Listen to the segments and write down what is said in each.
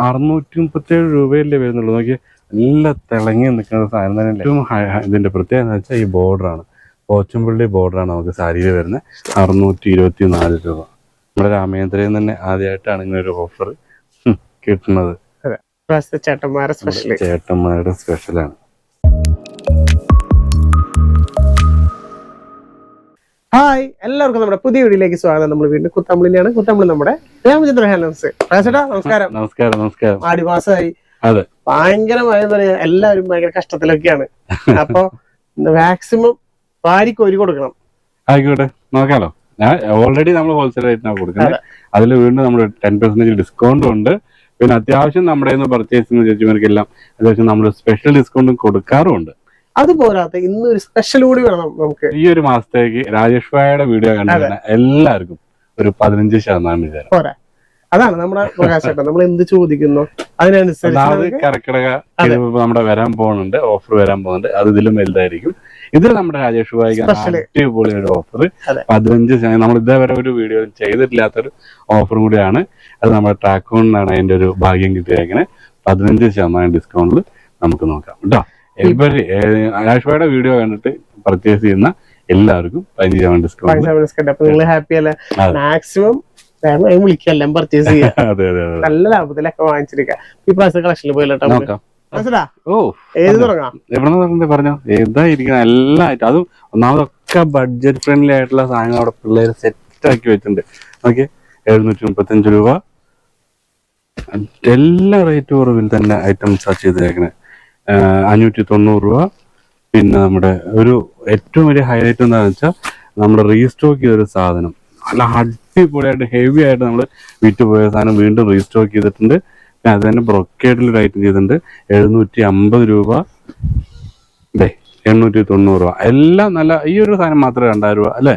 637 രൂപയല്ലേ വരുന്നുള്ളൂ. നോക്കി നല്ല തിളങ്ങി നിൽക്കുന്ന സാധനം തന്നെ. ഏറ്റവും ഇതിന്റെ പ്രത്യേകത എന്ന് വെച്ചാൽ ഈ ബോർഡറാണ്, പോച്ചമ്പള്ളി ബോർഡറാണ് നമുക്ക് സാരിയിൽ വരുന്നത്. 624 രൂപ. നമ്മുടെ രാമേന്ദ്രയിൽ തന്നെ ആദ്യമായിട്ടാണ് ഇങ്ങനെ ഒരു ഓഫർ കിട്ടുന്നത്. ചേട്ടന്മാരുടെ സ്പെഷ്യലാണ്. ഹായ്, എല്ലാവർക്കും നമ്മുടെ പുതിയ വീഡിയോയിലേക്ക് സ്വാഗതം. നമ്മൾ വീണ്ടും കുത്തമ്പളിയാണ്. കുത്തമ്പളി നമ്മുടെ രാമചന്ദ്ര ഹാൻഡ്ലൂംസ്. നമസ്കാരം. നമസ്കാരം. നമസ്കാരം. ആടിമാസമായി. അതെ, ഭയങ്കരമായ എന്താ പറയാ, എല്ലാവരും ഭയങ്കര കഷ്ടത്തിലൊക്കെയാണ്. അപ്പൊ മാക്സിമം വാരിക്കോരി കൊടുക്കണം. ആയിക്കോട്ടെ, നോക്കാലോ. ഞാൻ ഓൾറെഡി നമ്മൾ ഹോൾസെയിൽ റേറ്റിനാണ് കൊടുക്കുന്നത്. അതിൽ വീണ്ടും നമ്മൾ 10% ഡിസ്കൗണ്ടും ഉണ്ട്. പിന്നെ അത്യാവശ്യം നമ്മുടെ പർച്ചേസ് ചെയ്യുന്ന ചേച്ചിമാർക്കെല്ലാം അത്യാവശ്യം നമ്മൾ സ്പെഷ്യൽ ഡിസ്കൗണ്ടും കൊടുക്കാറുമുണ്ട്. അതുപോരാത്ത ഇന്നൊരു സ്പെഷ്യൽ കൂടി വേണം നമുക്ക്. ഈ ഒരു മാസത്തേക്ക് രാജേഷ് ഭായിയുടെ വീഡിയോ കണ്ടിരുന്ന എല്ലാവർക്കും ഒരു 15% വിചാരം പോരാ. അതാണ് നമ്മുടെ പ്രകാശേട്ടൻ. നമ്മൾ എന്ത് ചോദിക്കുന്നു അതിനനുസരിച്ച് കർക്കിടക നമ്മുടെ വരാൻ പോകുന്നുണ്ട്, ഓഫർ വരാൻ പോകുന്നുണ്ട്. അത് ഇതിലും വലുതായിരിക്കും. ഇതിൽ നമ്മുടെ രാജേഷ് ഭായിക്ക് അടിപൊളി ഒരു ഓഫർ 15%. നമ്മൾ ഇതേവരെ ഒരു വീഡിയോ ചെയ്തിട്ടില്ലാത്തൊരു ഓഫറും കൂടിയാണ്. അത് നമ്മുടെ ട്രാക്കോണിനാണ് അതിന്റെ ഒരു ഭാഗ്യം കിട്ടിയേക്കുന്നത്. 15% ഡിസ്കൗണ്ടിൽ നമുക്ക് നോക്കാം കേട്ടോ. രാജേഷ് ഭായിയുടെ വീഡിയോ കണ്ടിട്ട് പർച്ചേസ് ചെയ്യുന്ന എല്ലാവർക്കും 15% ഡിസ്കൗണ്ട്. അപ്പൊ നിങ്ങൾ ഹാപ്പി അല്ലേ? മാക്സിമം വിളിക്കെല്ലാം പർച്ചേസ് ചെയ്യാം. നല്ല ലാഭത്തിലൊക്കെ വാങ്ങിച്ചിരിക്കാം. ഈ പ്രാവശ്യം കളക്ഷനിൽ പോയിട്ടോ. പറഞ്ഞോ, ഏതായിരിക്കണം എല്ലായിട്ടും. അതും ഒന്നാമതൊക്കെ ബഡ്ജറ്റ് ഫ്രണ്ട്ലി ആയിട്ടുള്ള സാധനങ്ങൾ അവിടെ പിള്ളേര് സെറ്റ് ആക്കി വെച്ചിട്ടുണ്ട്. ഓക്കെ, 735 രൂപ. എല്ലാ റേറ്റ് കുറവിൽ തന്നെ ഐറ്റംസ് ചെയ്തേക്കണേ. 590 രൂപ. പിന്നെ നമ്മുടെ ഒരു ഏറ്റവും വലിയ ഹൈലൈറ്റ് എന്താണെന്ന് വെച്ചാൽ നമ്മുടെ റീസ്റ്റോക്ക് ചെയ്തൊരു സാധനം, നല്ല അടിപൊളിയായിട്ട് ഹെവി ആയിട്ട് നമ്മൾ വിറ്റ് പോയ സാധനം വീണ്ടും റീസ്റ്റോക്ക് ചെയ്തിട്ടുണ്ട്. പിന്നെ അത് തന്നെ ബ്രൊക്കേഡിൽ ഒരു ഐറ്റം ചെയ്തിട്ടുണ്ട്. 750 രൂപ. 890 രൂപ. എല്ലാം നല്ല. ഈ ഒരു സാധനം മാത്രമേ 2000 രൂപ അല്ലേ,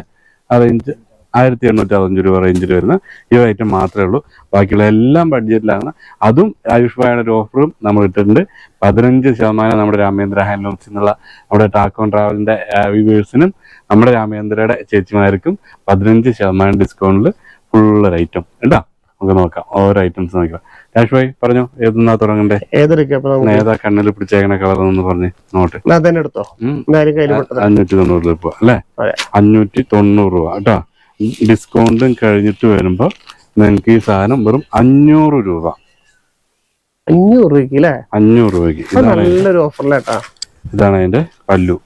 ആ റേഞ്ച് 1865 രൂപ റേഞ്ചിൽ വരുന്ന ഈ ഒരു ഐറ്റം മാത്രമേ ഉള്ളൂ. ബാക്കിയുള്ള എല്ലാം ബഡ്ജറ്റിലാണ്. അതും ആയുഷ് ഭായിയുടെ ഒരു ഓഫറും നമ്മൾ ഇട്ടിട്ടുണ്ട്. 15% നമ്മുടെ രാമേന്ദ്ര ഹാൻഡ്ലൂംസ് എന്നുള്ള നമ്മുടെ ടാക്കോൺ ട്രാവലിന്റെ വ്യൂവേഴ്സിനും നമ്മുടെ രാമേന്ദ്രയുടെ ചേച്ചിമാർക്കും 15% ഡിസ്കൗണ്ടിൽ ഫുൾ ഐറ്റം ഉണ്ടാ. നമുക്ക് നോക്കാം, ഓരോ ഐറ്റംസ് നോക്കാം. രാജേഷ് ഭായി പറഞ്ഞോ, ഏതെന്നാ തുടങ്ങണ്ടേ? ഏതാ കണ്ണിൽ പിടിച്ചേക്കണ കളർ എന്ന് പറഞ്ഞ് നോട്ട്. 590 രൂപ അല്ലെ? 590 രൂപ കേട്ടോ. ഡിസ്കൗണ്ടും കഴിഞ്ഞിട്ട് വരുമ്പോ നിങ്ങൾക്ക് ഈ സാധനം വെറും 500 രൂപ. 500 രൂപയ്ക്ക് അല്ലേ? 500 രൂപയ്ക്ക്. നല്ലൊരു ഓഫറിലേട്ടാ. ഇതാണ് അതിന്റെ പല്ലു.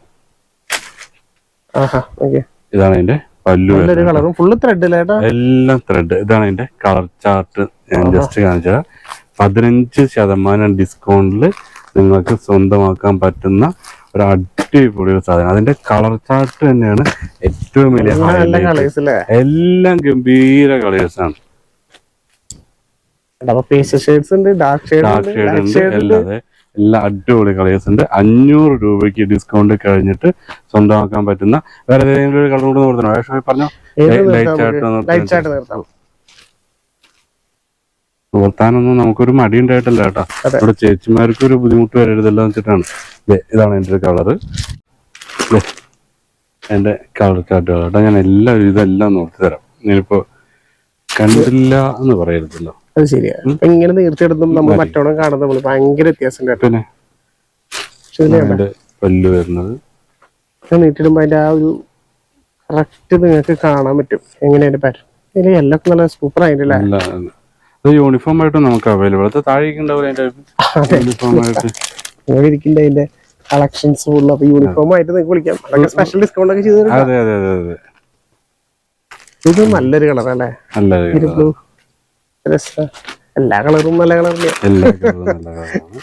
ഇതാണ് അതിന്റെ പല്ലു. എല്ലാം ത്രെഡ്. ഇതാണ് അതിന്റെ കളർ ചാർട്ട്. ഞാൻ ജസ്റ്റ് കാണിച്ചാൽ 15% ഡിസ്കൗണ്ടിൽ നിങ്ങൾക്ക് സ്വന്തമാക്കാൻ പറ്റുന്ന ഒരു അടിപൊളി സാധനം. അതിന്റെ കളർ ചാർട്ട് തന്നെയാണ് ഏറ്റവും വലിയ. എല്ലാം ഗംഭീര കളേഴ്സ് ആണ്. അല്ലാതെ എല്ലാ അടിപൊളി കളേഴ്സ് ഉണ്ട്. 500 രൂപയ്ക്ക് ഡിസ്കൗണ്ട് കഴിഞ്ഞിട്ട് സ്വന്തമാക്കാൻ പറ്റുന്ന വേറെ ഏതെങ്കിലും ഒരു കളർ കൂടെ കൊടുത്തോ? ആയുഷ് പറഞ്ഞോ. ലൈറ്റ് ചാർട്ട് നിർത്താനൊന്നും നമുക്കൊരു മടി ഉണ്ടായിട്ടല്ല കേട്ടോ. ഇവിടെ ചേച്ചിമാർക്ക് ഒരു ബുദ്ധിമുട്ട് വരരുതല്ലോ വെച്ചിട്ടാണ്. ഇതാണ് എൻ്റെ ഒരു കളറ്. എൻ്റെ കളർ ചാർട്ടുകൾ കേട്ടോ. ഞാൻ ഇതെല്ലാം നോക്കി തരാം. ഞാനിപ്പോ കണ്ടില്ല എന്ന് പറയരുതല്ലോ. അത് ശരിയാണ്. ഇങ്ങനെ നീർച്ചെടുത്തും നമ്മൾ മറ്റോണം കാണുന്ന ഭയങ്കര വ്യത്യാസം. പിന്നെ പല്ല് വരുന്നത് നീട്ടിടുമ്പോ അതിന്റെ ആ ഒരു കറക്റ്റ് നിങ്ങൾക്ക് കാണാൻ പറ്റും. എങ്ങനെയാണ് പറ്റും. എല്ലാം നല്ല സൂപ്പർ ആയിട്ടില്ല. യൂണിഫോം ആയിട്ട് നമുക്ക് അവൈലബിൾ. അത് താഴേക്ക് ഉണ്ടാവില്ല യൂണിഫോം ആയിട്ട് ഇരിക്കുന്ന അതിന്റെ കളക്ഷൻസ് ഫുള്ള്. അപ്പൊ യൂണിഫോം ആയിട്ട് നിങ്ങൾക്ക് വിളിക്കാം. അതൊക്കെ സ്പെഷ്യൽ ഡിസ്കൗണ്ട് ഒക്കെ ചെയ്ത്. അതെ അതെ അതെ അതെ. ഇത് നല്ലൊരു കളർ അല്ലേ? ബ്ലൂ. എല്ലാ കളറും നല്ല കളറില്ല. എല്ലാ കളറും നല്ല കളറാണ്.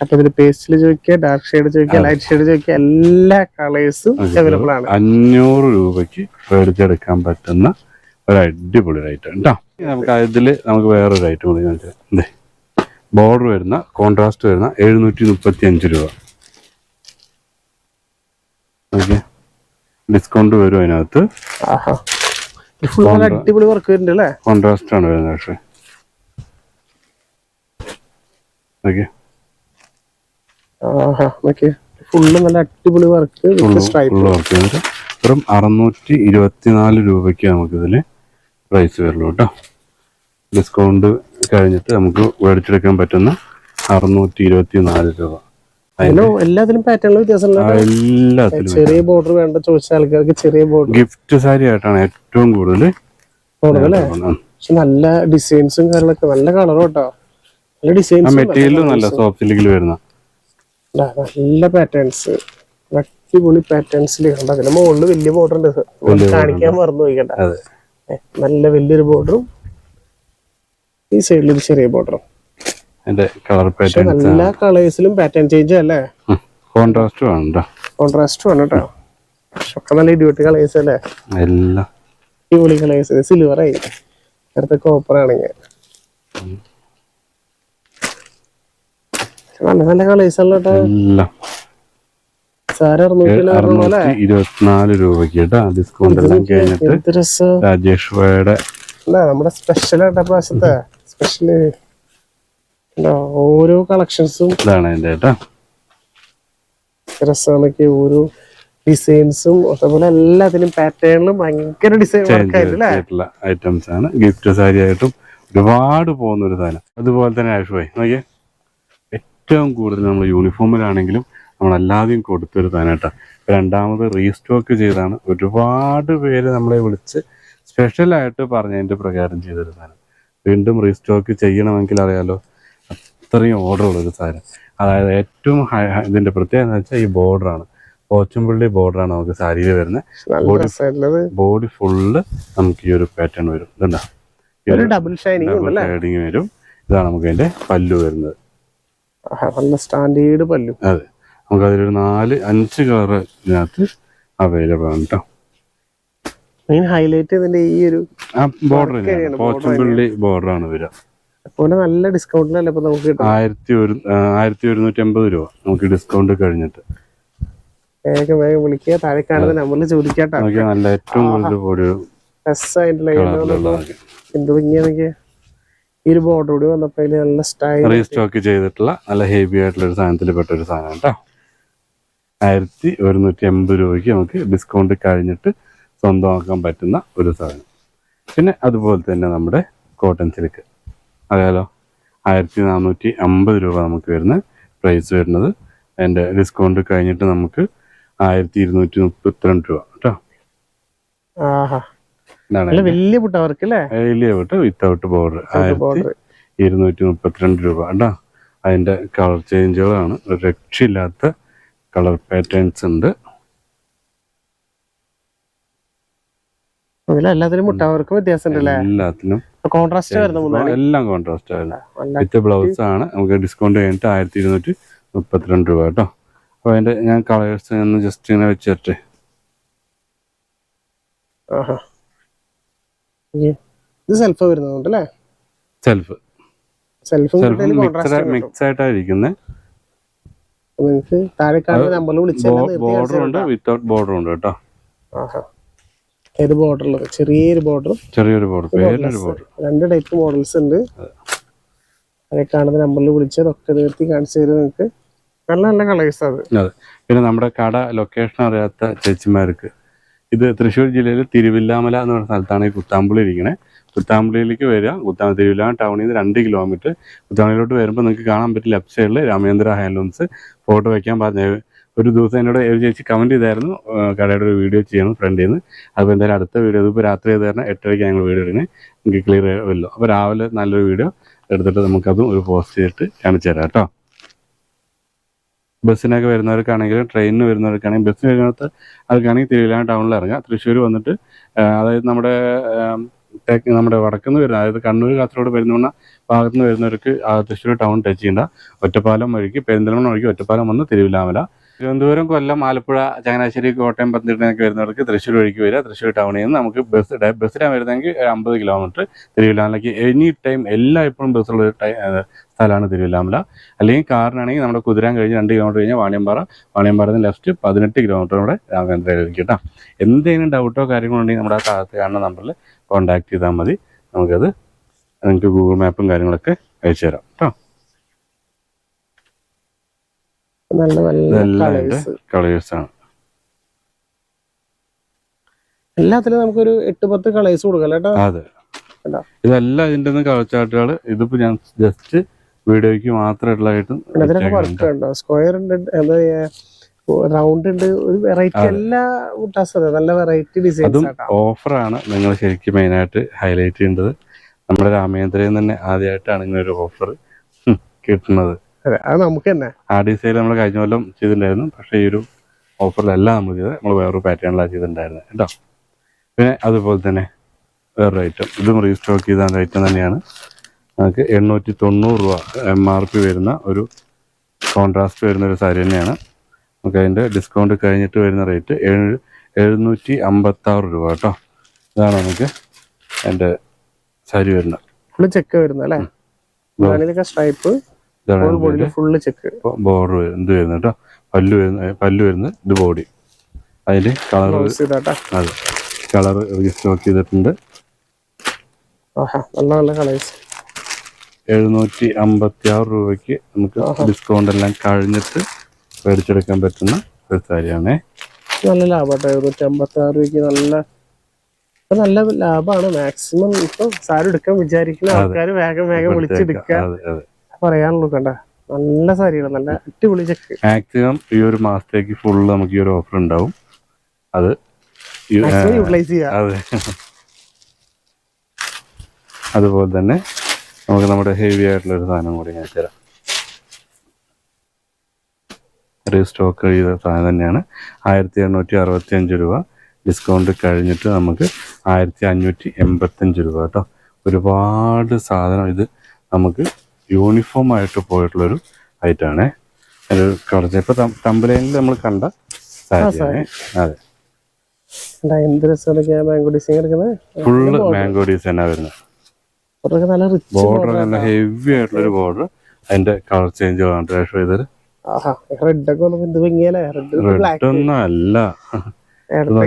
അപ്പൊ ഇതില് പേസ്റ്റില് ചോദിക്കുക, ഡാർക്ക് ഷെയ്ഡ് ചോദിക്കുക, ലൈറ്റ് ഷെയ്ഡ് ചോദിക്കുക, എല്ലാ കളേഴ്സും അവൈലബിൾ ആണ്. 500 രൂപയ്ക്ക് മേടിച്ചെടുക്കാൻ പറ്റുന്ന ഒരു അടിപൊളി ഐറ്റം കേട്ടോ. നമുക്ക് ഇതില് നമുക്ക് വേറൊരു ഐറ്റം കൂടി കാണിച്ചാൽ, ബോർഡർ വരുന്ന കോൺട്രാസ്റ്റ് വരുന്ന 735 രൂപ. ഓക്കെ, ഡിസ്കൗണ്ട് വരും അതിനകത്ത്. അടിപൊളി വർക്ക് വരുന്നുണ്ട്. കോൺട്രാസ്റ്റ് ആണ് വരുന്നത്. പക്ഷേ ഓക്കെ, ഫുള്ള് നല്ല അടിപൊളി വർക്ക്. വെറും 624 രൂപയ്ക്ക് നമുക്കിതിൽ പ്രൈസ് വരുള്ളൂ കേട്ടോ. ഡിസ്കൗണ്ട് കഴിഞ്ഞിട്ട് നമുക്ക് മേടിച്ചെടുക്കാൻ പറ്റുന്ന 624 രൂപ. എല്ലാത്തിലും പാറ്റേണിലും വ്യത്യാസം, എല്ലാത്തിലും ചെറിയ ബോർഡർ വേണ്ട ചോദിച്ച ആൾക്കാർക്ക് ചെറിയ ബോർഡർ. ഗിഫ്റ്റ് സാരി ആയിട്ടാണ് ഏറ്റവും കൂടുതൽ അല്ലേ? പക്ഷെ നല്ല ഡിസൈൻസും കാര്യങ്ങളൊക്കെ, നല്ല കളറും കേട്ടോ, നല്ല ഡിസൈൻസ്, മെറ്റീരിയലും നല്ല സോഫ്റ്റ് സിൽക്കിൽ വരുന്ന നല്ല പാറ്റേൺസ്, അടിപൊളി പാറ്റേൺസിൽ കണ്ട. അതിന്റെ മുകളിൽ വലിയ ബോർഡർ ഉണ്ട്, കാണിക്കാൻ മറന്നു പോയിക്കണ്ട. നല്ല വലിയൊരു ബോർഡറും ഈ സൈഡിൽ ഒരു ചെറിയ ബോർഡറും. കളർ പാറ്റേൺ എല്ലാ കളേഴ്സിലും പാറ്റേൺ ചേഞ്ച് അല്ലേ? കോൺട്രാസ്റ്റ് ആണ് കേട്ടോ. ഒക്കെ നല്ല ഇടിവെട്ട് കളേഴ്സ് അല്ലേ? എല്ലാം അടിപൊളി കളേഴ്സ്. സിൽവർ ആയി, അടുത്ത കോപ്പർ ആണെങ്കിൽ നല്ല നല്ല കളേഴ്സ് അല്ല കേട്ടോ. സാറ് 624 രൂപയ്ക്ക് കേട്ടോ. ഡിസ്കൗണ്ട് എല്ലാം കഴിഞ്ഞിട്ട് രാജേഷ് ഭായിയുടെ നമ്മുടെ സ്പെഷ്യൽ ആയിട്ടാ പ്രാവശ്യത്തെ സ്പെഷ്യല്. ഓരോ കളക്ഷൻസും ഇതാണ് അതിന്റെ കേട്ടോ. രസമാണൊക്കെ ഓരോ ഡിസൈൻസും, അതേപോലെ എല്ലാത്തിനും പാറ്റേണിലും ഭയങ്കര ഡിസൈൻ ഐറ്റംസ് ആണ്. ഗിഫ്റ്റ് സാരി ആയിട്ടും ഒരുപാട് പോകുന്ന ഒരു സാധനം. അതുപോലെ തന്നെ ആയുഷ് ഭായി നോക്കിയേ, ഏറ്റവും കൂടുതൽ നമ്മൾ യൂണിഫോമിലാണെങ്കിലും നമ്മളല്ലാതെയും കൊടുത്തൊരു സാധനം കേട്ടോ. രണ്ടാമത് റീസ്റ്റോക്ക് ചെയ്താണ്. ഒരുപാട് പേര് നമ്മളെ വിളിച്ച് സ്പെഷ്യലായിട്ട് പറഞ്ഞതിൻ്റെ പ്രകാരം ചെയ്തൊരു സാധനം. വീണ്ടും റീസ്റ്റോക്ക് ചെയ്യണമെങ്കിൽ അറിയാലോ, അത്രയും ഓർഡറുള്ളൊരു സാധനം. അതായത് ഏറ്റവും ഇതിൻ്റെ പ്രത്യേകത എന്ന് വെച്ചാൽ ഈ ബോർഡറാണ്, പോച്ചമ്പള്ളി ബോർഡറാണ് നമുക്ക് സാരിയിൽ വരുന്നത്. ബോഡി ഫുള്ള് നമുക്ക് ഈ ഒരു പാറ്റേൺ വരും. ഇതുണ്ടോ, ഡബിൾ ഷൈഡിങ് വരും. ഇതാണ് നമുക്ക് അതിന്റെ പല്ലു വരുന്നത്. സ്റ്റാൻഡേർഡ് പല്ലു. അതെ, നമുക്ക് അതിലൊരു 4-5 കളർ ഇതിനകത്ത് അവൈലബിൾ ആണ് കേട്ടോ. ഹൈലൈറ്റ് ഇതിന്റെ ഈ ഒരു ബോർഡർ പോച്ചമ്പള്ളി ബോർഡറാണ് വരിക. നല്ല ഡിസ്കൗണ്ടിലല്ലേ ഇപ്പൊ നമുക്ക് 1150 രൂപ നമുക്ക് ഡിസ്കൗണ്ട് കഴിഞ്ഞിട്ട്. വേഗം വിളിക്കുക, താഴെ കാണുന്ന നമ്പറിൽ ചോദിക്കാട്ടോ. നല്ല ഏറ്റവും കൂടുതൽ ബോഡി എന്ത് ഭംഗിയാന്നൊക്കെ. ഈ ഒരു ബോർഡർ കൂടി വന്നപ്പോ നല്ല സ്റ്റൈൽ റീസ്റ്റോക്ക് ചെയ്തിട്ടുള്ള നല്ല ഹെവി ആയിട്ടുള്ള ഒരു സാധനത്തിൽ പെട്ട ഒരു സാധനം കേട്ടോ. 1150 രൂപയ്ക്ക് നമുക്ക് ഡിസ്കൗണ്ട് കഴിഞ്ഞിട്ട് സ്വന്തമാക്കാൻ പറ്റുന്ന ഒരു സാധനം. പിന്നെ അതുപോലെ തന്നെ നമ്മുടെ കോട്ടൺ സിൽക്ക് അറിയാലോ, 1450 രൂപ നമുക്ക് വരുന്ന പ്രൈസ് വരുന്നത്. അതിൻ്റെ ഡിസ്കൗണ്ട് കഴിഞ്ഞിട്ട് നമുക്ക് 1232 രൂപ കേട്ടോ. വലിയ വിട്ട് വിത്തൗട്ട് ബോർഡർ 1232 രൂപ കേട്ടോ. അതിൻ്റെ കളർ ചേഞ്ചുകളാണ്, ഒരു രക്ഷയില്ലാത്ത കളർ പാറ്റേൺസ് ഉണ്ട്. എല്ലാത്തിനും മുട്ടവർക്കും വ്യത്യാസം ഉണ്ടല്ലേ? എല്ലാത്തിനും കോൺട്രാസ്റ്റ് എല്ലാം കോൺട്രാസ്റ്റ് ആയിരുന്നു. വിത്ത് ബ്ലൗസ് ആണ്. നമുക്ക് ഡിസ്കൗണ്ട് കഴിഞ്ഞിട്ട് 1232 രൂപ കേട്ടോ. അപ്പൊ അതിന്റെ ഞാൻ കളേഴ്സ് ഒന്ന് ജസ്റ്റ് ഇങ്ങനെ വെച്ചിട്ട് സെൽഫ് വരുന്നുണ്ടല്ലേ? സെൽഫ് മിക്സ് ആയിട്ടായിരിക്കുന്നത്. ബോർഡർ ഉണ്ട്, വിത്തൗട്ട് ബോർഡർ ഉണ്ട് കേട്ടോ. ചെറിയൊരു ബോർഡർ, രണ്ട് ടൈപ്പ് മോഡൽസ് ഉണ്ട്. അതെ, കാണുന്ന നമ്പറിൽ വിളിച്ചതൊക്കെ നിർത്തി കാണിച്ചു തരും നിങ്ങൾക്ക്. നല്ല നല്ല കളേഴ്സ് അത്. അതെ, പിന്നെ നമ്മുടെ കട ലൊക്കേഷൻ അറിയാത്ത ചേച്ചിമാർക്ക്, ഇത് തൃശ്ശൂർ ജില്ലയിൽ തിരുവില്ലാമല എന്ന് പറഞ്ഞ സ്ഥലത്താണ് ഈ കുത്താമ്പുള്ളി ഇരിക്കുന്നത്. കുത്താമ്പുള്ളിയിലേക്ക് വരിക, തിരുവില്ലാമല ടൗണിൽ നിന്ന് 2 കിലോമീറ്റർ. കുത്താമ്പുള്ളിയിലോട്ട് വരുമ്പോൾ നിങ്ങൾക്ക് കാണാൻ പറ്റും ലെഫ്റ്റ് സൈഡിൽ രാമേന്ദ്ര ഹാൻഡ്ലൂംസ്. ഫോട്ടോ വയ്ക്കാൻ പറഞ്ഞ ഒരു ദിവസം എന്നോട് ഒരു ചേച്ചി കമൻറ്റ് ചെയ്തായിരുന്നു കടയുടെ ഒരു വീഡിയോ ചെയ്യണം ഫ്രണ്ടിൽ നിന്ന്. അപ്പോൾ എന്തായാലും അടുത്ത വീഡിയോ, ഇതിപ്പോൾ രാത്രി ചെയ്ത് തരണം, 8:30 ഞങ്ങൾ വീഡിയോ ഇടുന്നത്, നിങ്ങൾക്ക് ക്ലിയർ ആവുമല്ലോ. അപ്പോൾ രാവിലെ നല്ലൊരു വീഡിയോ എടുത്തിട്ട് നമുക്കതും ഒരു പോസ്റ്റ് ചെയ്തിട്ട് കാണിച്ചു തരാം കേട്ടോ. ബസ്സിനൊക്കെ വരുന്നവർക്കാണെങ്കിലും ട്രെയിനിന് വരുന്നവർക്കാണെങ്കിൽ, ബസ്സിന് വരുന്നത് അവർക്കാണെങ്കിൽ തിരുവില്ലാമല ടൗണിൽ ഇറങ്ങുക. തൃശ്ശൂർ വന്നിട്ട് അതായത് നമ്മുടെ വടക്കുന്ന് വരുന്ന, അതായത് കണ്ണൂർ കാസർഗോഡ് പെരിന്തൽമണ്ണ ഭാഗത്തുനിന്ന് വരുന്നവർക്ക് തൃശ്ശൂർ ടൗൺ ടച്ച് ചെയ്യേണ്ട. ഒറ്റപ്പാലം വഴിക്ക്, പെരിന്തൽമണ്ണ വഴിക്ക് ഒറ്റപ്പാലം വന്ന് തിരുവില്ലാമല. തിരുവനന്തപുരം, കൊല്ലം, ആലപ്പുഴ, ചങ്ങനാശ്ശേരി, കോട്ടയം, പത്തനംതിട്ടയൊക്കെ വരുന്നവർക്ക് തൃശ്ശൂർ വഴിക്ക് വരിക. തൃശ്ശൂർ ടൗണിൽ നിന്ന് നമുക്ക് ബസ്സിലാണ് വരുന്നതെങ്കിൽ 50 കിലോമീറ്റർ തിരുവില്ലാമലയ്ക്ക് എനി ടൈം എപ്പോഴും ബസ്സുള്ള സ്ഥലമാണ് തിരുവില്ലാമല. അല്ലെങ്കിൽ കാറിനാണെങ്കിൽ നമ്മുടെ കുതിരാൻ കഴിഞ്ഞ് 2 കിലോമീറ്റർ കഴിഞ്ഞാൽ വാണിയമ്പാറന്ന് ലെഫ്റ്റ് 18 കിലോമീറ്റർ നമ്മുടെ രാമേന്ദ്രയിലേക്ക് കേട്ടോ. എന്തെങ്കിലും ഡൗട്ടോ കാര്യങ്ങളോ ഉണ്ടെങ്കിൽ നമ്മുടെ ആ താഴത്ത് കാണുന്ന നമ്പറിൽ കോൺടാക്ട് ചെയ്താൽ മതി. നമുക്കത് നിങ്ങൾക്ക് ഗൂഗിൾ മാപ്പും കാര്യങ്ങളൊക്കെ അയച്ചു തരാം കേട്ടോ. നല്ല കളേഴ്സാണ്. എല്ലാത്തിലും നമുക്കൊരു 8-10 കളേഴ്സ് കൊടുക്കാം കേട്ടോ. അതെ, ഇതെല്ലാം ഇതിന്റെ കളർ ചാർട്ടുകൾ. ഇതിപ്പോ ഞാൻ ജസ്റ്റ് വീഡിയോയ്ക്ക് മാത്രമായിട്ടും സ്ക്വയർ ഉണ്ട്, എന്താ റൗണ്ട് ഉണ്ട്, ഒരു വെറൈറ്റി എല്ലാ നല്ല വെറൈറ്റി ഡിസൈൻസ്. ഓഫറാണ് നിങ്ങൾ ശരിക്കും മെയിനായിട്ട് ഹൈലൈറ്റ് ചെയ്യേണ്ടത്. നമ്മുടെ രാമേന്ദ്രയിൽ തന്നെ ആദ്യമായിട്ടാണ് ഇങ്ങനെ ഒരു ഓഫർ കിട്ടുന്നത്. അത് നമുക്ക് തന്നെ ആ ഡിസൈൻ നമ്മൾ കഴിഞ്ഞ കൊല്ലം ചെയ്തിട്ടുണ്ടായിരുന്നു. പക്ഷേ ഈ ഒരു ഓഫറിലല്ല നമ്മൾ ചെയ്തത്, നമ്മൾ വേറൊരു പാറ്റേണിലാണ് ചെയ്തിട്ടുണ്ടായിരുന്നത് കേട്ടോ. പിന്നെ അതുപോലെ തന്നെ വേറൊരു ഐറ്റം, ഇതും റീസ്റ്റോക്ക് ചെയ്ത ഐറ്റം തന്നെയാണ്. നമുക്ക് 890 രൂപ MRP വരുന്ന ഒരു കോൺട്രാസ്റ്റ് വരുന്ന ഒരു സാരി തന്നെയാണ്. നമുക്ക് അതിൻ്റെ ഡിസ്കൗണ്ട് കഴിഞ്ഞിട്ട് വരുന്ന റേറ്റ് 756 രൂപ കേട്ടോ. ഇതാണ് നമുക്ക് എൻ്റെ സാരി വരുന്നത്. ഫുള്ള് ചെക്ക് വരുന്നത് അല്ലേ? Stripe full check. ബോർഡർ എന്ത് വരുന്നത് കേട്ടോ. പല്ലു വരുന്നത് ഇത് ബോഡി. അതിൽ കളർ അതെ കളർ റീസ്റ്റോക്ക് ചെയ്തിട്ടുണ്ട്. നല്ല നല്ല കളേഴ്സ്. 756 രൂപയ്ക്ക് നമുക്ക് ഡിസ്കൗണ്ട് എല്ലാം കഴിഞ്ഞിട്ട് മേടിച്ചെടുക്കാൻ പറ്റുന്ന ഒരു സാരിയാണേ. നല്ല ലാഭമാട്ടോ. 756 രൂപയ്ക്ക് നല്ല ലാഭമാണ്. മാക്സിമം ഇപ്പൊ സാരി എടുക്കാൻ വിചാരിക്കുന്ന ആൾക്കാർ വേഗം വിളിച്ചെടുക്കാൻ പറയാനുള്ളൂ. കണ്ട നല്ല സാരികൾ, നല്ല അടിപൊളി ചെക്ക്. മാക്സിമം ഈ ഒരു മാസത്തേക്ക് ഫുള്ള് നമുക്ക് ഈ ഒരു ഓഫർ ഉണ്ടാവും. അത് യൂട്ടിലൈസ് ചെയ്യാം. അതെ, അതുപോലെ തന്നെ നമുക്ക് നമ്മുടെ ഹെവി ആയിട്ടുള്ള ഒരു സാധനം കൂടി ഞാൻ തരാം. റീസ്റ്റോക്ക് ചെയ്ത സാധനം തന്നെയാണ്. 1865 രൂപ. ഡിസ്കൗണ്ട് കഴിഞ്ഞിട്ട് നമുക്ക് 1585 രൂപ കേട്ടോ. ഒരുപാട് സാധനം. ഇത് നമുക്ക് യൂണിഫോം ആയിട്ട് പോയിട്ടുള്ളൊരു ഐറ്റമാണേ. ഒരു കളർ ഇപ്പൊ തമ്പലൈനിൽ നമ്മൾ കണ്ട സാരിയാണ്. അതെ, ഫുള്ള് മാംഗോ ഡിസൈനാണ് വരുന്നത്. ബോർഡർ നല്ല ഹെവി ആയിട്ടുള്ളൊരു ബോർഡർ. അതിന്റെ കളർ ചേഞ്ച് ചെയ്തത് റെഡ് ഒന്നും അല്ല,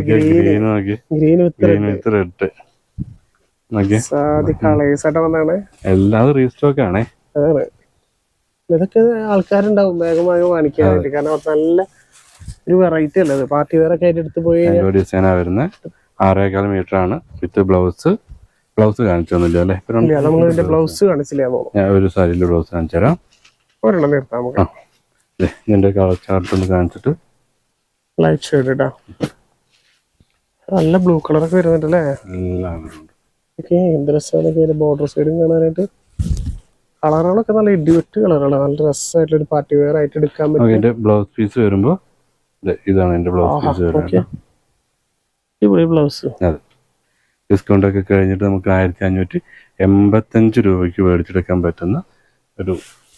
ഗ്രീൻ നോക്കി, ഗ്രീൻ വിത്ത് റെഡ്. എല്ലാം റീസ്റ്റോക്ക് ആണേ. ഇതൊക്കെ ആൾക്കാരുണ്ടാവും വേഗം വാങ്ങിക്കാനായിട്ട്. കാരണം നല്ല ഒരു വെറൈറ്റി അല്ലേ. പാർട്ടി വെയർ ഒക്കെ ആയിട്ട് എടുത്ത് പോയി ഡിസൈനാ വരുന്നത്. 6.25 മീറ്റർ ആണ്. വിത്ത് ബ്ലൗസ് കാണിച്ചൊന്നുമില്ല അല്ലേ? ബ്ലൗസ് കാണിച്ചില്ല. ഞാൻ ഒരു സാരിയില് ബ്ലൗസ് കാണിച്ചു തരാം. ഒരെണ്ണം നിർത്താം നമുക്ക്. ഇതിന്റെ കളർ ചാർട്ട് ഒന്ന് കാണിച്ചിട്ട്. ലൈറ്റ് ഷെയ്ഡ് ഇടാം. നല്ല ബ്ലൂ കളറൊക്കെ വരുന്നുണ്ടല്ലേ? എന്ത് രസമാണ് ബോർഡർ സൈഡും കാണാനായിട്ട്. കളറുകളൊക്കെ നല്ല ഇടിവെട്ട് കളറുകളാണ്. നല്ല രസമായിട്ടുള്ള ഒരു പാർട്ടി വെയർ ആയിട്ട് എടുക്കാൻ പറ്റും. ബ്ലൗസ് പീസ് വരുമ്പോ ഇതാണ് എന്റെ ബ്ലൗസ് പീസ് വരുന്നത്. ബ്ലൗസ് അതെ, ഡിസ്കൗണ്ട് ഒക്കെ കഴിഞ്ഞിട്ട് നമുക്ക് 1585 രൂപയ്ക്ക് മേടിച്ചെടുക്കാൻ പറ്റുന്ന ഒരു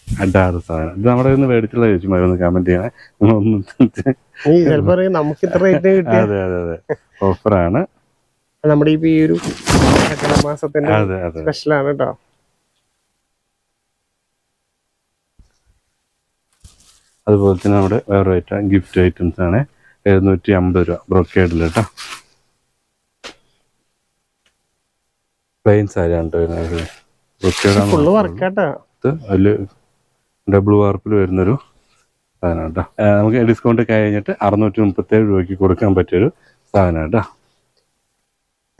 അഡാറ് സാധനം. ഇത് നമ്മുടെ ഒന്ന് മേടിച്ചുള്ള ചേച്ചി ഒന്ന് കമന്റ് ചെയ്യണേ. അതെ അതെ അതെ, ഓഫറാണ്. നമ്മുടെ ഈ ഒരു മാസത്തിന്റെ സ്പെഷ്യലാണ് കേട്ടോ. അതുപോലെ തന്നെ നമ്മുടെ വേറെ ഐറ്റം ഗിഫ്റ്റ് ഐറ്റംസ് ആണ്. 750 രൂപ ബ്രൊക്കേഡിൽ കേട്ടോ. പ്ലെയിൻ സാരി ആണ് അതില് ഡബിൾ വാർപ്പിൽ വരുന്നൊരു സാധനം കേട്ടോ. നമുക്ക് ഡിസ്കൗണ്ട് കഴിഞ്ഞിട്ട് 637 രൂപയ്ക്ക് കൊടുക്കാൻ പറ്റിയൊരു സാധനം കേട്ടോ.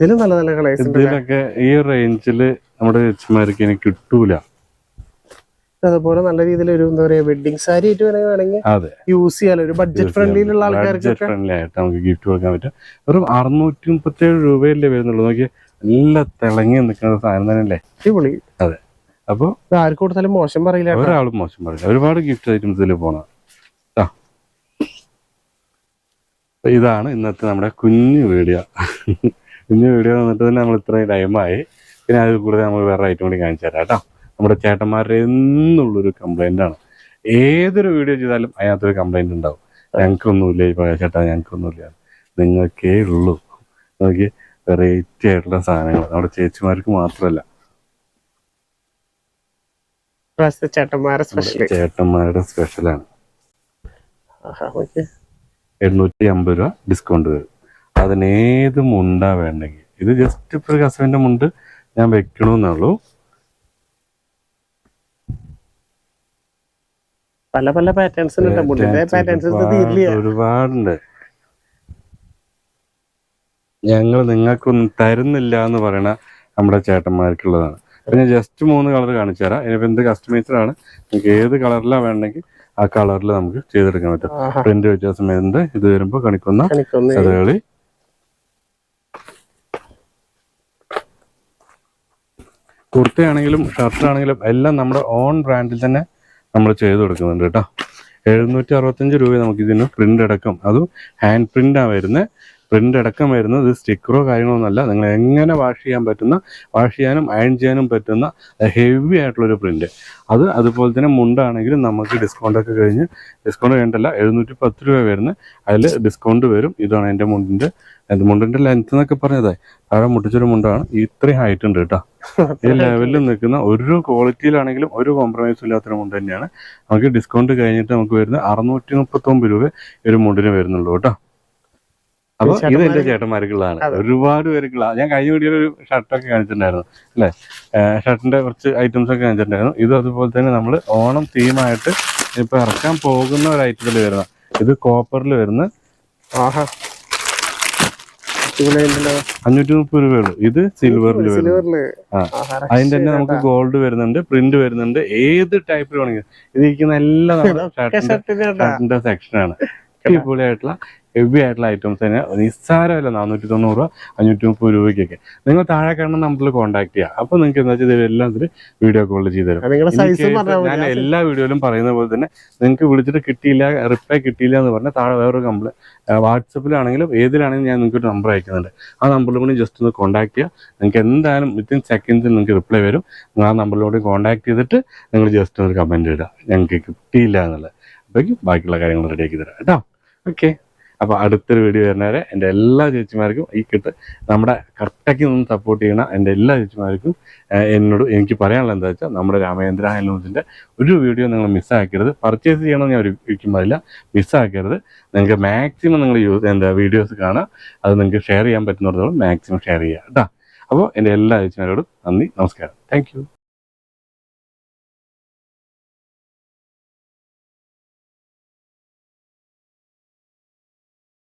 ഇതിലൊക്കെ ഈ റേഞ്ചില് നമ്മുടെ ചേച്ചിമാർക്ക് ഇനി കിട്ടൂല. അതുപോലെ നല്ല രീതിയിൽ ഒരു എന്താ പറയാ വെഡിങ് സാരി ആയിട്ട് വേണമെങ്കിൽ യൂസ് ചെയ്യാലോ. ഒരു ബഡ്ജറ്റ് ഫ്രണ്ട്ലിയിലുള്ള ആൾക്കാർക്ക് ഫ്രണ്ട്ലി ആയിട്ട് നമുക്ക് ഗിഫ്റ്റ് കൊടുക്കാൻ പറ്റും. വെറും 637 രൂപയല്ലേ വരുന്നുള്ളൂ. നോക്കി നല്ല തിളങ്ങി നിൽക്കുന്ന സാധനം തന്നെയല്ലേ, അടിപൊളി. അതെ, അപ്പൊ ആർക്ക് കൊടുത്താലും മോശം പറയില്ല, ഒരാളും മോശം പറയില്ല. ഒരുപാട് ഗിഫ്റ്റ് ഐറ്റംസ് ഇതിൽ പോണം. ഇതാണ് ഇന്നത്തെ നമ്മുടെ കുഞ്ഞു വീഡിയോ. വന്നിട്ട് തന്നെ നമ്മൾ ഇത്രയും ടൈമായി. പിന്നെ അതിൽ കൂടുതൽ നമ്മൾ വേറെ ഐറ്റം കൂടി കാണിച്ചു തരാം കേട്ടോ. നമ്മുടെ ചേട്ടന്മാരുടെ എന്നുള്ളൊരു കംപ്ലൈന്റ് ആണ്. ഏതൊരു വീഡിയോ ചെയ്താലും അതിനകത്തൊരു കംപ്ലൈന്റ് ഉണ്ടാവും. ഞങ്ങൾക്കൊന്നുമില്ല ഈ ചേട്ടാ, ഞങ്ങൾക്കൊന്നുമില്ല, നിങ്ങൾക്കേ ഉള്ളൂ. നോക്കി വെറൈറ്റി ആയിട്ടുള്ള സാധനങ്ങൾ നമ്മുടെ ചേച്ചിമാർക്ക് മാത്രമല്ല, ചേട്ടന്മാരുടെ സ്പെഷ്യലാണ്. 850 രൂപ ഡിസ്കൗണ്ട് വരും. അതിനേത് മുണ്ടാ വേണ്ടെങ്കിൽ. ഇത് ജസ്റ്റ് ഇപ്പൊ കസവിന്റെ മുണ്ട് ഞാൻ വെക്കണമെന്നുള്ളൂ. പല പല പാറ്റേൺസ് ഒരുപാടുണ്ട്. ഞങ്ങൾ നിങ്ങൾക്കൊന്നും തരുന്നില്ല എന്ന് പറയണ നമ്മുടെ ചേട്ടന്മാർക്കുള്ളതാണ്. പിന്നെ ജസ്റ്റ് 3 കളർ കാണിച്ചു തരാം. ഇനിയിപ്പോൾ എന്ത് കസ്റ്റമൈസ്ഡ് ആണ്, നിങ്ങൾക്ക് ഏത് കളറിലാണ് വേണമെങ്കിൽ ആ കളറിൽ നമുക്ക് ചെയ്തെടുക്കാൻ പറ്റും. പ്രിന്റ് വ്യത്യാസം വരുന്നുണ്ട്. ഇത് വരുമ്പോൾ കണിക്കുന്ന കഥകളി. കുർത്തയാണെങ്കിലും ഷർട്ടാണെങ്കിലും എല്ലാം നമ്മുടെ ഓൺ ബ്രാൻഡിൽ തന്നെ നമ്മൾ ചെയ്ത് കൊടുക്കുന്നുണ്ട് കേട്ടോ. 765 രൂപ നമുക്ക് ഇതിന് പ്രിന്റ് അടക്കം, അതും ഹാൻഡ് പ്രിന്റാണ് വരുന്നത്. പ്രിന്റ് അടക്കം വരുന്നത് ഇത് സ്റ്റിക്കറോ കാര്യങ്ങളൊന്നുമല്ല. നിങ്ങൾ എങ്ങനെ വാഷ് ചെയ്യാനും അയൺ ചെയ്യാനും പറ്റുന്ന ഹെവി ആയിട്ടുള്ളൊരു പ്രിന്റ്. അതുപോലെ തന്നെ മുണ്ടാണെങ്കിലും നമുക്ക് ഡിസ്കൗണ്ട് കഴിഞ്ഞിട്ടല്ല 710 രൂപ വരുന്നത്. അതിൽ ഡിസ്കൗണ്ട് വരും. ഇതാണ് എൻ്റെ മുണ്ടിന്റെ ലെങ്ത് എന്നൊക്കെ പറഞ്ഞതേ താഴെ മുട്ടിച്ചൊരു മുണ്ടാണ്. ഇത്രയും ഹൈറ്റ് ഉണ്ട് കേട്ടോ. ഈ ലെവലിൽ നിൽക്കുന്ന ഒരു ക്വാളിറ്റിയിലാണെങ്കിലും ഒരു കോംപ്രമൈസും ഇല്ലാത്തൊരു മുണ്ട് തന്നെയാണ്. നമുക്ക് ഡിസ്കൗണ്ട് കഴിഞ്ഞിട്ട് നമുക്ക് വരുന്നത് 639 രൂപ ഒരു മുണ്ടിന് വരുന്നുള്ളൂ കേട്ടോ. അപ്പൊ ഇത് എന്റെ ചേട്ടന്മാർക്കുള്ളതാണ്. ഒരുപാട് പേർക്കുള്ള. ഞാൻ കഴിഞ്ഞ വീഡിയോയിൽ ഒരു ഷർട്ടൊക്കെ കാണിച്ചിട്ടുണ്ടായിരുന്നു അല്ലെ, ഷർട്ടിന്റെ കുറച്ച് ഐറ്റംസ് ഒക്കെ കാണിച്ചിട്ടുണ്ടായിരുന്നു. ഇത് അതുപോലെ തന്നെ നമ്മൾ ഓണം തീമായിട്ട് ഇപ്പൊ ഇറക്കാൻ പോകുന്ന ഒരു ഐറ്റത്തിൽ വരുന്ന, ഇത് കോപ്പറിൽ വരുന്ന 530 രൂപയുള്ളൂ. ഇത് സിൽവറിൽ വരുന്നത്. അതിന്റെ തന്നെ നമുക്ക് ഗോൾഡ് വരുന്നുണ്ട്, പ്രിന്റ് വരുന്നുണ്ട്. ഏത് ടൈപ്പിൽ വേണമെങ്കിൽ ഇത് ഇരിക്കുന്ന എല്ലാം ഷർട്ടിന്റെ സെക്ഷനാണ്. അടിപൊളിയായിട്ടുള്ള ഹെവി ആയിട്ടുള്ള ഐറ്റംസ് തന്നെ. നിസ്സാരമല്ല, 490 രൂപ 530 രൂപയ്ക്കൊക്കെ. നിങ്ങൾ താഴെ കാണുന്ന നമ്പറിൽ കോൺടാക്ട് ചെയ്യുക. അപ്പൊ നിങ്ങൾക്ക് എന്താ വെച്ചാൽ എല്ലാം വീഡിയോ കോൾ ചെയ്ത് തരും. ഞാൻ എല്ലാ വീഡിയോയിലും പറയുന്ന പോലെ തന്നെ നിങ്ങൾക്ക് വിളിച്ചിട്ട് റിപ്ലൈ കിട്ടിയില്ല എന്ന് പറഞ്ഞാൽ താഴെ വേറൊരു വാട്സപ്പിലാണെങ്കിലും ഏതിലാണെങ്കിലും ഞാൻ നിങ്ങൾക്ക് ഒരു നമ്പർ അയക്കുന്നുണ്ട്. ആ നമ്പറിൽ കൂടി ജസ്റ്റ് ഒന്ന് കോൺടാക്ട് ചെയ്യുക. നിങ്ങൾക്ക് എന്തായാലും വിത്തിൻ സെക്കൻഡ്സിൽ നിങ്ങൾക്ക് റിപ്ലൈ വരും. നിങ്ങൾ ആ നമ്പറിലൂടെ കോൺടാക്ട് ചെയ്തിട്ട് നിങ്ങൾ ജസ്റ്റ് ഒരു കമന്റ് ഇടുക, ഞങ്ങൾക്ക് കിട്ടിയില്ല എന്നുള്ളത്. അപ്പോഴേക്കും ബാക്കിയുള്ള കാര്യങ്ങൾ റെഡിയാക്കി തരാം കേട്ടോ. ഓക്കെ, അപ്പോൾ അടുത്തൊരു വീഡിയോ വരുന്നവരെ എൻ്റെ എല്ലാ ചേച്ചിമാർക്കും നമ്മുടെ കറക്റ്റാക്കി നിന്ന് സപ്പോർട്ട് ചെയ്യണ എൻ്റെ എല്ലാ ചേച്ചിമാർക്കും എനിക്ക് പറയാനുള്ളത് എന്താ വെച്ചാൽ, നമ്മുടെ രാമേന്ദ്ര ഹാൻഡ്ലൂംസിൻ്റെ ഒരു വീഡിയോ നിങ്ങൾ മിസ്സാക്കരുത്. പർച്ചേസ് ചെയ്യണമെന്ന് ഞാൻ ഒരിക്കലും പറയില്ല, മിസ്സാക്കരുത്. നിങ്ങൾക്ക് മാക്സിമം നിങ്ങൾ വീഡിയോസ് കാണുക. അത് നിങ്ങൾക്ക് ഷെയർ ചെയ്യാൻ പറ്റുന്നിടത്തോളം മാക്സിമം ഷെയർ ചെയ്യുക കേട്ടോ. അപ്പോൾ എൻ്റെ എല്ലാ ചേച്ചിമാരോടും നന്ദി, നമസ്കാരം, താങ്ക് യു.